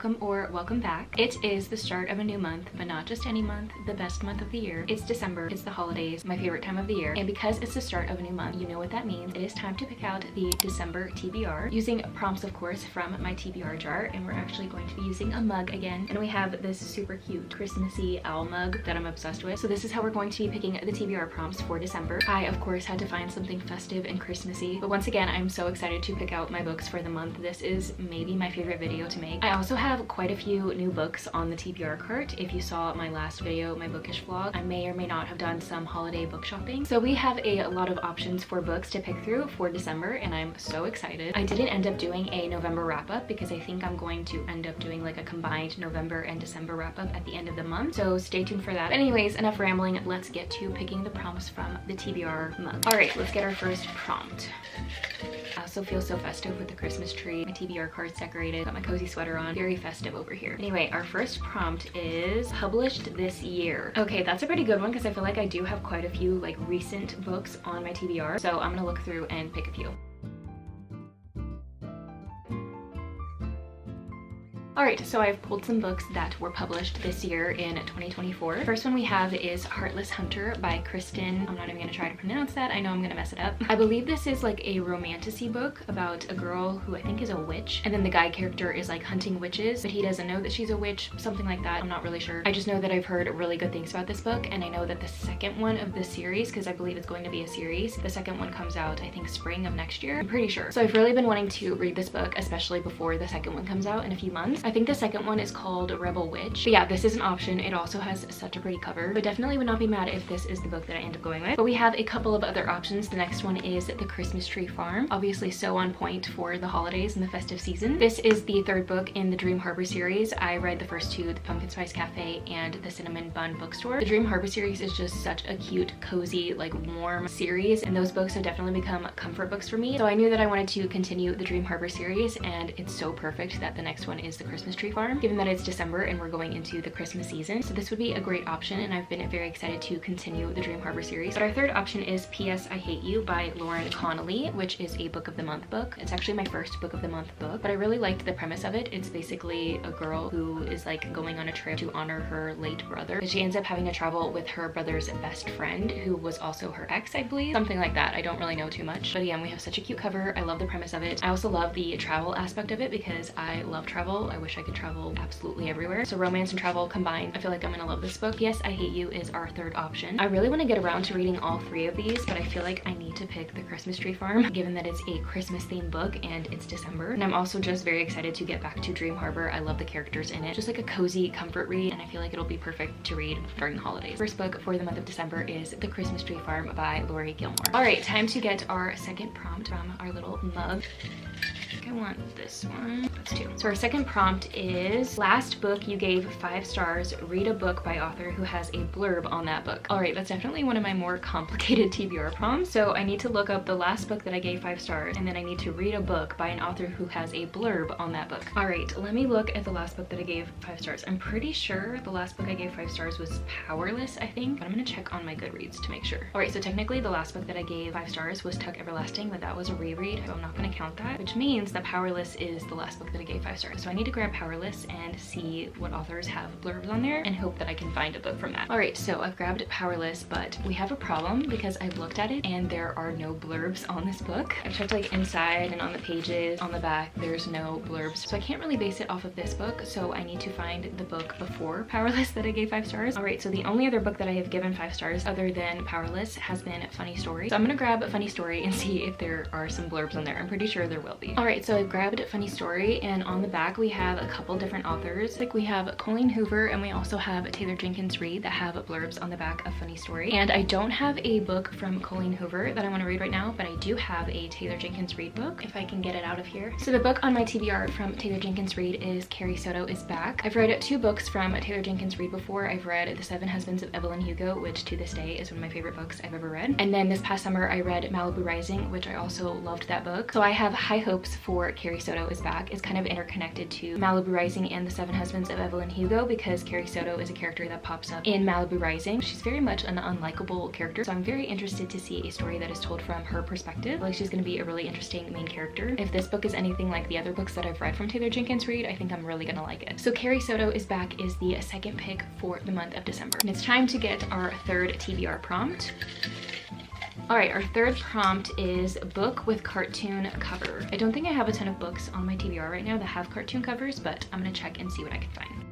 welcome or welcome back. It is the start of a new month, but not just any month, the best month of the year. It's December, it's the holidays, my favorite time of the year. And because it's the start of a new month, you know what that means. It is time to pick out the December TBR, using prompts of course from my TBR jar. And we're actually going to be using a mug again. And we have this super cute Christmassy owl mug that I'm obsessed with. So this is how we're going to be picking the TBR prompts for December. I of course had to find something festive and Christmassy, but once again I'm so excited to pick out my books for the month. This is maybe my favorite video to make. I also have quite a few new books on the TBR cart. If you saw my last video, my bookish vlog, I may or may not have done some holiday book shopping. So we have a lot of options for books to pick through for December, and I'm so excited. I didn't end up doing a November wrap up because I think I'm going to end up doing like a combined November and December wrap up at the end of the month. So stay tuned for that. But anyways, enough rambling. Let's get to picking the prompts from the TBR mug. All right, let's get our first prompt. I also feel so festive with the Christmas tree. My TBR card's decorated. Got my cozy sweater on. Very festive over here. Anyway, our first prompt is published this year. Okay, that's a pretty good one because I feel like I do have quite a few like recent books on my TBR. So I'm gonna look through and pick a few. Alright, so I've pulled some books that were published this year in 2024. The first one we have is Heartless Hunter by Kristen. I'm not even gonna try to pronounce that. I know I'm gonna mess it up. I believe this is like a romantasy book about a girl who I think is a witch, and then the guy character is like hunting witches, but he doesn't know that she's a witch, something like that. I'm not really sure. I just know that I've heard really good things about this book, and I know that the second one of this series, because I believe it's going to be a series, the second one comes out I think spring of next year. I'm pretty sure. So I've really been wanting to read this book, especially before the second one comes out in a few months. I think the second one is called Rebel Witch. But yeah, this is an option. It also has such a pretty cover, but definitely would not be mad if this is the book that I end up going with. But we have a couple of other options. The next one is The Christmas Tree Farm. Obviously so on point for the holidays and the festive season. This is the third book in the Dream Harbor series. I read the first two, The Pumpkin Spice Cafe and The Cinnamon Bun Bookstore. The Dream Harbor series is just such a cute, cozy, like warm series, and those books have definitely become comfort books for me. So I knew that I wanted to continue the Dream Harbor series, and it's so perfect that the next one is The Christmas Tree Farm, given that it's December and we're going into the Christmas season. So this would be a great option, and I've been very excited to continue the Dream Harbor series. But our third option is P.S. I Hate You by Lauren Connolly, which is a book of the month book. It's actually my first book of the month book, but I really liked the premise of it. It's basically a girl who is like going on a trip to honor her late brother, but she ends up having to travel with her brother's best friend, who was also her ex, I believe. Something like that. I don't really know too much. But again, we have such a cute cover. I love the premise of it. I also love the travel aspect of it because I love travel. I wish I could travel absolutely everywhere. So romance and travel combined, I feel like I'm gonna love this book. Yes, I Hate You is our third option. I really want to get around to reading all three of these, but I feel like I need to pick The Christmas Tree Farm, given that it's a Christmas themed book and it's December. And I'm also just very excited to get back to Dream Harbor. I love the characters in it. Just like a cozy comfort read, and I feel like it'll be perfect to read during the holidays. First book for the month of December is The Christmas Tree Farm by Lori Gilmore. All right, time to get our second prompt from our little mug. I think I want this one. That's two. So our second prompt is last book you gave 5 stars, read a book by author who has a blurb on that book. All right, that's definitely one of my more complicated TBR prompts. So I need to look up the last book that I gave 5 stars, and then I need to read a book by an author who has a blurb on that book. All right, let me look at the last book that I gave 5 stars. I'm pretty sure the last book I gave 5 stars was Powerless, I think, but I'm gonna check on my Goodreads to make sure. All right, so technically the last book that I gave 5 stars was Tuck Everlasting, but that was a reread, so I'm not gonna count that, which means that Powerless is the last book that I gave 5 stars. So I need to grab Powerless and see what authors have blurbs on there and hope that I can find a book from that. All right, so I've grabbed Powerless, but we have a problem because I've looked at it and there are no blurbs on this book. I've checked like inside and on the pages, on the back, there's no blurbs. So I can't really base it off of this book, so I need to find the book before Powerless that I gave 5 stars. All right, so the only other book that I have given 5 stars other than Powerless has been Funny Story. So I'm gonna grab Funny Story and see if there are some blurbs on there. I'm pretty sure there will be. All right, so I've grabbed Funny Story, and on the back we have a couple different authors. Like we have Colleen Hoover, and we also have Taylor Jenkins Reid that have blurbs on the back of Funny Story. And I don't have a book from Colleen Hoover that I want to read right now, but I do have a Taylor Jenkins Reid book, if I can get it out of here. So the book on my TBR from Taylor Jenkins Reid is Carrie Soto is Back. I've read 2 books from Taylor Jenkins Reid before. I've read The 7 Husbands of Evelyn Hugo, which to this day is one of my favorite books I've ever read. And then this past summer I read Malibu Rising, which I also loved that book. So I have high hopes for Carrie Soto is Back is kind of interconnected to Malibu Rising and The Seven Husbands of Evelyn Hugo, because Carrie Soto is a character that pops up in Malibu Rising. She's very much an unlikable character, so I'm very interested to see a story that is told from her perspective. Like, she's going to be a really interesting main character. If this book is anything like the other books that I've read from Taylor Jenkins Reid, I think I'm really gonna like it. So Carrie Soto is Back is the second pick for the month of December. And it's time to get our third TBR prompt. Alright, our third prompt is book with cartoon cover. I don't think I have a ton of books on my TBR right now that have cartoon covers, but I'm gonna check and see what I can find.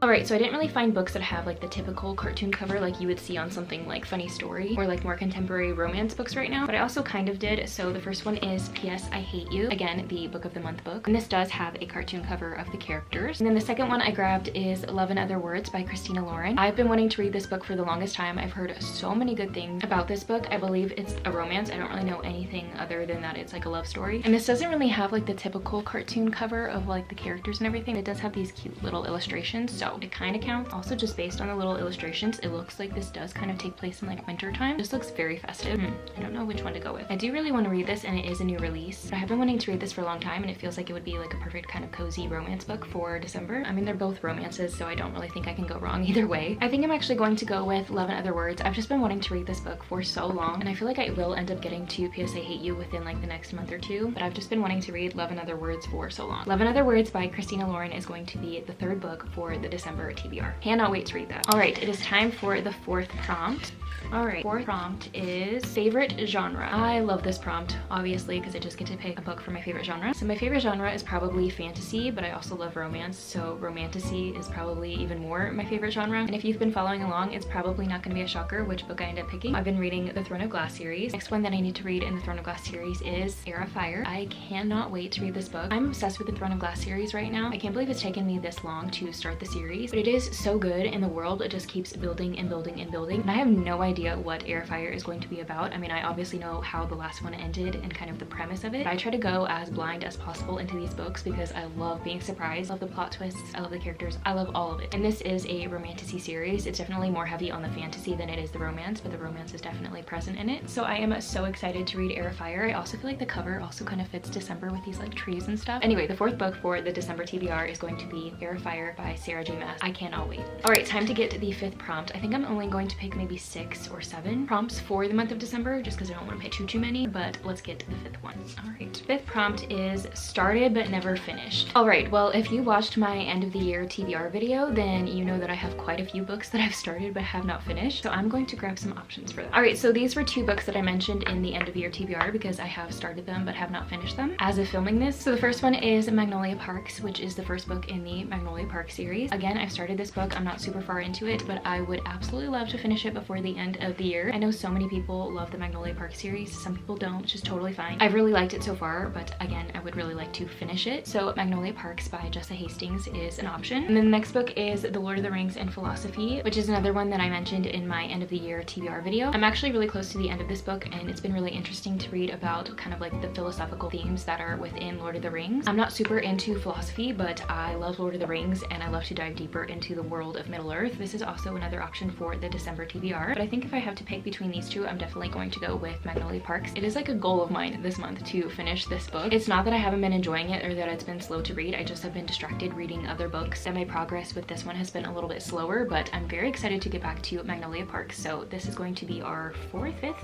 Alright, so I didn't really find books that have like the typical cartoon cover like you would see on something like Funny Story or like more contemporary romance books right now, but I also kind of did. So the first one is P.S. I Hate You, again the book of the month book, and this does have a cartoon cover of the characters. And then the second one I grabbed is Love and Other Words by Christina Lauren. I've been wanting to read this book for the longest time. I've heard so many good things about this book. I believe it's a romance. I don't really know anything other than that it's like a love story, and this doesn't really have like the typical cartoon cover of like the characters and everything. It does have these cute little illustrations, so it kind of counts. Also, just based on the little illustrations, it looks like this does kind of take place in like winter time. This looks very festive. I don't know which one to go with. I do really want to read this, and it is a new release, but I have been wanting to read this for a long time, and it feels like it would be like a perfect kind of cozy romance book for December. I mean, they're both romances, so I don't really think I can go wrong either way. I think I'm actually going to go with Love and Other Words. I've just been wanting to read this book for so long, and I feel like I will end up getting to P.S. I Hate You within like the next month or two, but I've just been wanting to read Love and Other Words for so long. Love and Other Words by Christina Lauren is going to be the third book for the December TBR. Cannot wait to read that. All right, it is time for the fourth prompt. Alright, fourth prompt is favorite genre. I love this prompt, obviously, because I just get to pick a book for my favorite genre. So my favorite genre is probably fantasy, but I also love romance, so romantasy is probably even more my favorite genre. And if you've been following along, it's probably not going to be a shocker which book I end up picking. I've been reading the Throne of Glass series. Next one that I need to read in the Throne of Glass series is Heir of Fire. I cannot wait to read this book. I'm obsessed with the Throne of Glass series right now. I can't believe it's taken me this long to start the series, but it is so good, and the world, it just keeps building and building and building. And I have no idea what Heir of Fire is going to be about. I mean, I obviously know how the last one ended and kind of the premise of it, but I try to go as blind as possible into these books because I love being surprised. I love the plot twists, I love the characters, I love all of it. And this is a romantasy series. It's definitely more heavy on the fantasy than it is the romance, but the romance is definitely present in it. So I am so excited to read Heir of Fire. I also feel like the cover also kind of fits December with these like trees and stuff. Anyway, the fourth book for the December TBR is going to be Heir of Fire by Sarah J. Maas. I cannot wait. All right, time to get the fifth prompt. I think I'm only going to pick maybe 6 or 7 prompts for the month of December, just because I don't want to pick too many, but let's get to the fifth one. All right, fifth prompt is started but never finished. All right, well, if you watched my end of the year TBR video, then you know that I have quite a few books that I've started but have not finished, so I'm going to grab some options for that. All right, so these were 2 books that I mentioned in the end of year TBR because I have started them but have not finished them as of filming this. So the first one is Magnolia Parks, which is the first book in the Magnolia Park series. Again, I've started this book. I'm not super far into it, but I would absolutely love to finish it before the end of the year. I know so many people love the Magnolia Park series. Some people don't, which is totally fine. I've really liked it so far, but again, I would really like to finish it. So Magnolia Parks by Jessa Hastings is an option. And then the next book is The Lord of the Rings and Philosophy, which is another one that I mentioned in my end of the year TBR video. I'm actually really close to the end of this book, and it's been really interesting to read about kind of like the philosophical themes that are within Lord of the Rings. I'm not super into philosophy, but I love Lord of the Rings, and I love to dive deeper into the world of Middle-earth. This is also another option for the December TBR, but I think if I have to pick between these two, I'm definitely going to go with Magnolia Parks. It is like a goal of mine this month to finish this book. It's not that I haven't been enjoying it or that it's been slow to read. I just have been distracted reading other books, and my progress with this one has been a little bit slower, but I'm very excited to get back to Magnolia Parks. So this is going to be our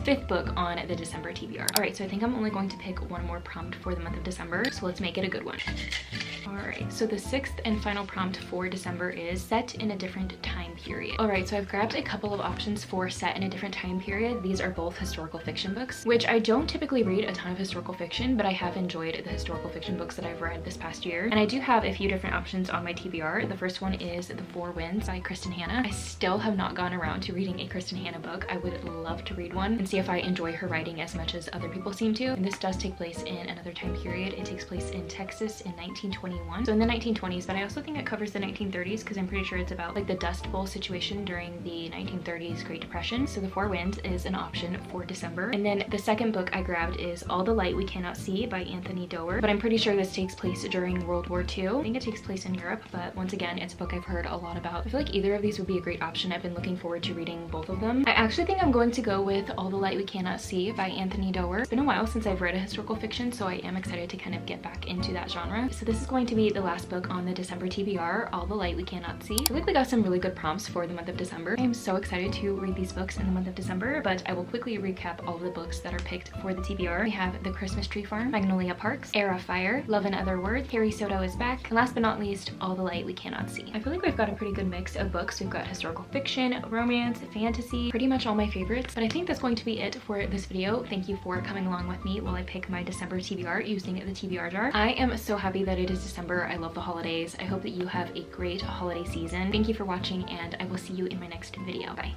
fifth book on the December TBR. All right, so I think I'm only going to pick one more prompt for the month of December, so let's make it a good one. All right, so the 6th and final prompt for December is set in a different time period. All right, so I've grabbed a couple of options for set in a different time period. These are both historical fiction books, which I don't typically read a ton of historical fiction, but I have enjoyed the historical fiction books that I've read this past year. And I do have a few different options on my TBR. The first one is The Four Winds by Kristen Hanna. I still have not gone around to reading a Kristen Hanna book. I would love to read one and see if I enjoy her writing as much as other people seem to. And this does take place in another time period. It takes place in Texas in 1921. So in the 1920s, but I also think it covers the 1930s. series because I'm pretty sure it's about like the Dust Bowl situation during the 1930s Great Depression. So The Four Winds is an option for December. And then the second book I grabbed is All the Light We Cannot See by Anthony Doerr, but I'm pretty sure this takes place during World War II. I think it takes place in Europe, but once again, it's a book I've heard a lot about. I feel like either of these would be a great option. I've been looking forward to reading both of them. I actually think I'm going to go with All the Light We Cannot See by Anthony Doerr. It's been a while since I've read a historical fiction, so I am excited to kind of get back into that genre. So this is going to be the last book on the December TBR, All the Light We Cannot See. I feel like we got some really good prompts for the month of December. I am so excited to read these books in the month of December, but I will quickly recap all of the books that are picked for the TBR. We have The Christmas Tree Farm, Magnolia Parks, Air of Fire, Love and Other Words, Harry Soto is Back, and last but not least, All the Light We Cannot See. I feel like we've got a pretty good mix of books. We've got historical fiction, romance, fantasy, pretty much all my favorites, but I think that's going to be it for this video. Thank you for coming along with me while I pick my December TBR using the TBR jar. I am so happy that it is December. I love the holidays. I hope that you have a great holiday season. Thank you for watching, and I will see you in my next video. Bye.